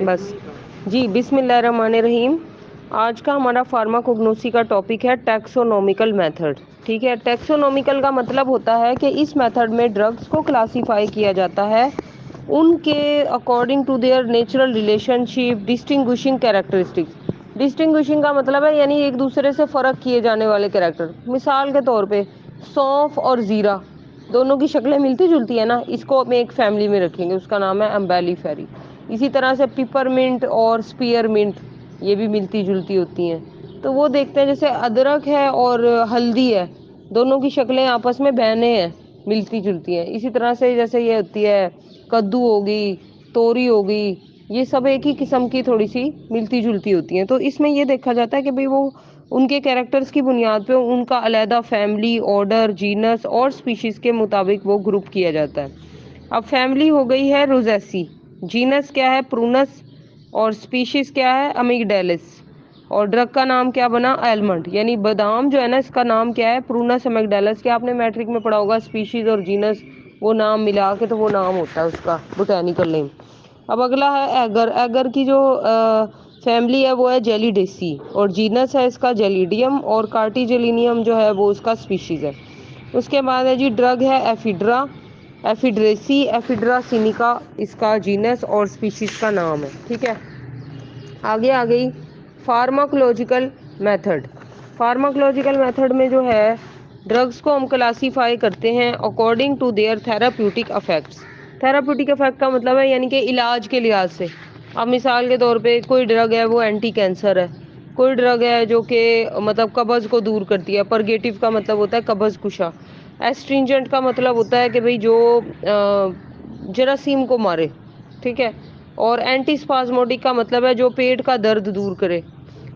بس جی بسم اللہ الرحمن الرحیم. آج کا ہمارا فارماکوگنوسی کا ٹاپک ہے ٹیکسونومیکل میتھڈ. ٹھیک ہے. ٹیکسونومیکل کا مطلب ہوتا ہے کہ اس میتھڈ میں ڈرگس کو کلاسیفائی کیا جاتا ہے ان کے according to their natural relationship distinguishing characteristics. Distinguishing کا مطلب ہے یعنی ایک دوسرے سے فرق کیے جانے والے کریکٹر. مثال کے طور پہ سونف اور زیرہ دونوں کی شکلیں ملتی جلتی ہیں نا. اس کو ہم ایک فیملی میں رکھیں گے, اس کا نام ہے امبیلی فیری. اسی طرح سے پیپر منٹ اور اسپیئر منٹ یہ بھی ملتی جلتی ہوتی ہیں. تو وہ دیکھتے ہیں جیسے ادرک ہے اور ہلدی ہے, دونوں کی شکلیں آپس میں بہنیں ہیں, ملتی جلتی ہیں. اسی طرح سے جیسے یہ ہوتی ہے کدو ہوگی, توری ہوگی, یہ سب ایک ہی قسم کی تھوڑی سی ملتی جلتی ہوتی ہیں. تو اس میں یہ دیکھا جاتا ہے کہ بھئی وہ ان کے کیریکٹرز کی بنیاد پہ ان کا علیحدہ فیملی, آرڈر, جینس اور اسپیشیز کے مطابق وہ گروپ کیا جاتا ہے. اب فیملی ہو گئی ہے روزیسی, جینس کیا ہے پرونس, اور اسپیشیز کیا ہے امیگڈیلس, اور ڈرگ کا نام کیا بنا ایلمنڈ. یعنی بادام جو ہے نا اس کا نام کیا ہے پرونس امیگڈیلس. کیا آپ نے میٹرک میں پڑھا ہوگا اسپیشیز اور جینس وہ نام ملا کے تو وہ نام ہوتا ہے اس کا بوٹینیکل نیم. اب اگلا ہے ایگر. ایگر کی جو فیملی ہے وہ ہے جیلی ڈیسی, اور جینس ہے اس کا جیلیڈیم, اور کارٹیجلینیم جو ہے وہ اس کا اسپیشیز ہے. اس کے بعد ہے جی ڈرگ ہے ایفیڈرا, ایفیڈریسی, ایفیڈرا سینیکا اس کا جینس اور اسپیشیز کا نام ہے. ٹھیک ہے. آگے آ گئی فارماکولوجیکل میتھڈ. فارماکولوجیکل میتھڈ میں جو ہے ڈرگس کو ہم کلاسیفائی کرتے ہیں according to their therapeutic effects. Therapeutic effect کا مطلب ہے یعنی کہ علاج کے لحاظ سے. اب مثال کے طور پہ کوئی ڈرگ ہے وہ اینٹی کینسر ہے, کوئی ڈرگ ہے جو کہ مطلب قبض کو دور کرتی ہے. پرگیٹیو کا مطلب ہوتا ہے قبض کشا. ایسٹرینجنٹ کا مطلب ہوتا ہے کہ بھئی جو جراثیم کو مارے. ٹھیک ہے. اور اینٹی اسپازموڈک کا مطلب ہے جو پیٹ کا درد دور کرے.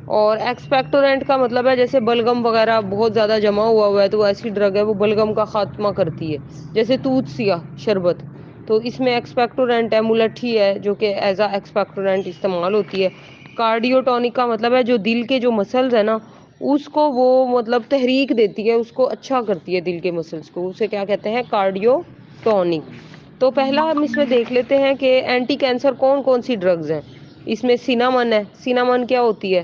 اور ایکسپیکٹورینٹ کا مطلب ہے جیسے بلگم وغیرہ بہت زیادہ جمع ہوا ہے تو ایسی ڈرگ ہے وہ بلگم کا خاتمہ کرتی ہے, جیسے توت سیاہ شربت. تو اس میں ایکسپیکٹورینٹ ہے ملٹھی ہے جو کہ ایز اے ایکسپیکٹورینٹ استعمال ہوتی ہے. کارڈیوٹونک کا مطلب ہے جو دل کے جو مسلز ہیں نا اس کو وہ مطلب تحریک دیتی ہے, اس کو اچھا کرتی ہے دل کے مسلس کو, اسے کیا کہتے ہیں کارڈیو ٹونک. تو پہلا ہم اس میں دیکھ لیتے ہیں کہ اینٹی کینسر کون کون سی ڈرگز ہیں. اس میں سینامن ہے. سینامن کیا ہوتی ہے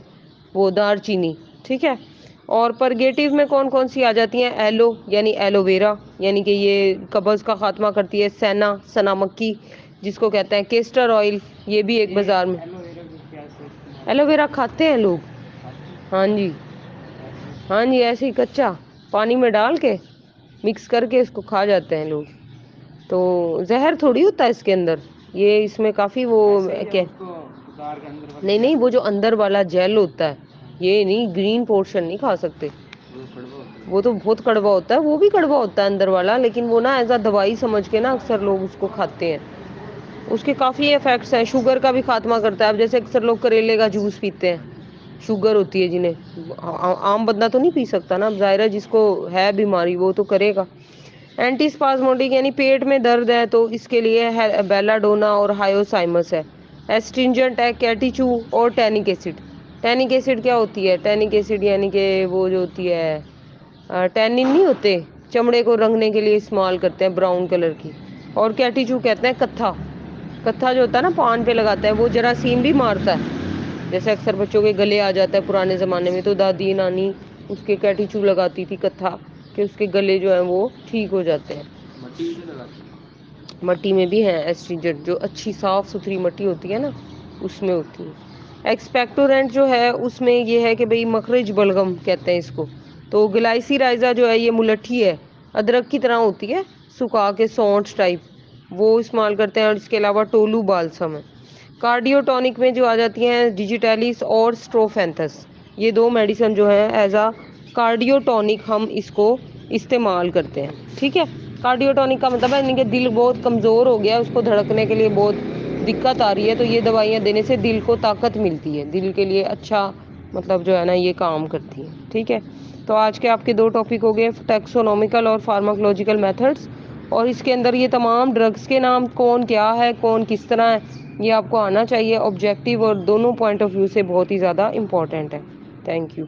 وہ دار چینی. ٹھیک ہے. اور پرگیٹیو میں کون کون سی آ جاتی ہیں ایلو یعنی ایلو ویرا یعنی کہ یہ قبض کا خاتمہ کرتی ہے. سینا سنا مکی جس کو کہتے ہیں کیسٹر آئل, یہ بھی ایک بازار میں. ایلو ویرا کھاتے ہیں لوگ. ہاں جی, ہاں جی ایسے ہی کچا پانی میں ڈال کے مکس کر کے اس کو کھا جاتے ہیں لوگ. تو زہر تھوڑی ہوتا ہے اس کے اندر, یہ اس میں کافی وہ کیا نہیں نہیں وہ جو اندر والا جیل ہوتا ہے یہ نہیں, گرین پورشن نہیں کھا سکتے, وہ تو بہت کڑوا ہوتا ہے. وہ بھی کڑوا ہوتا ہے اندر والا, لیکن وہ نا ایز اے دوائی سمجھ کے نا اکثر لوگ اس کو کھاتے ہیں. اس کے کافی افیکٹس ہیں, شوگر کا بھی خاتمہ کرتا ہے. اب جیسے اکثر لوگ کریلے کا جوس پیتے ہیں, شوگر ہوتی ہے جنہیں, عام بندہ تو نہیں پی سکتا نا, ظاہر ہے جس کو ہے بیماری وہ تو کرے گا. اینٹی اسپازموڈک یعنی پیٹ میں درد ہے تو اس کے لیے بیلا ڈونا اور ہائیوسائمس ہے. ایسٹرینجنٹ ہے کیٹیچو اور ٹینک ایسڈ. ٹینک ایسڈ کیا ہوتی ہے, ٹینک ایسڈ یعنی کہ وہ جو ہوتی ہے ٹینن نہیں ہوتے, چمڑے کو رنگنے کے لیے استعمال کرتے ہیں براؤن کلر کی. اور کیٹیچو کہتے ہیں کتھا. کتھا جو ہوتا ہے نا پان پہ لگاتا ہے وہ جراثیم بھی مارتا ہے. جیسے اکثر بچوں کے گلے آ جاتا ہے پرانے زمانے میں تو دادی نانی اس کے کیٹیچو لگاتی تھی کتھا, کہ اس کے گلے جو ہیں وہ ٹھیک ہو جاتے ہیں. مٹی میں بھی ہے ایسٹریجنٹ, جو اچھی صاف ستھری مٹی ہوتی ہے نا اس میں ہوتی ہے. ایکسپیکٹورینٹ جو ہے اس میں یہ ہے کہ بھئی مخرج بلغم کہتے ہیں اس کو. تو گلائسی رائزہ جو ہے یہ ملٹھی ہے, ادرک کی طرح ہوتی ہے سکھا کے سونٹھ ٹائپ, وہ استعمال کرتے ہیں. اور اس کے علاوہ ٹولو بالسم ہے. کارڈیو ٹونک میں جو آ جاتی ہیں ڈیجیٹیلس اور اسٹروفینتھس, یہ دو میڈیسن جو ہے ایز اے کارڈیو ٹونک ہم اس کو استعمال کرتے ہیں. ٹھیک ہے. کارڈیو ٹونک کا مطلب ہے کہ دل بہت کمزور ہو گیا, اس کو دھڑکنے کے لیے بہت دقت آ رہی ہے, تو یہ دوائیاں دینے سے دل کو طاقت ملتی ہے, دل کے لیے اچھا مطلب جو ہے نا یہ کام کرتی ہیں. ٹھیک ہے. تو آج کے آپ کے دو ٹاپک ہو گئے ٹیکسونومیکل اور فارماکولوجیکل میتھڈس, اور اس کے اندر یہ تمام ڈرگس کے نام کون کیا ہے کون کس طرح ہے یہ آپ کو آنا چاہیے. آبجیکٹیو اور دونوں پوائنٹ آف ویو سے بہت ہی زیادہ امپورٹنٹ ہے. Thank you.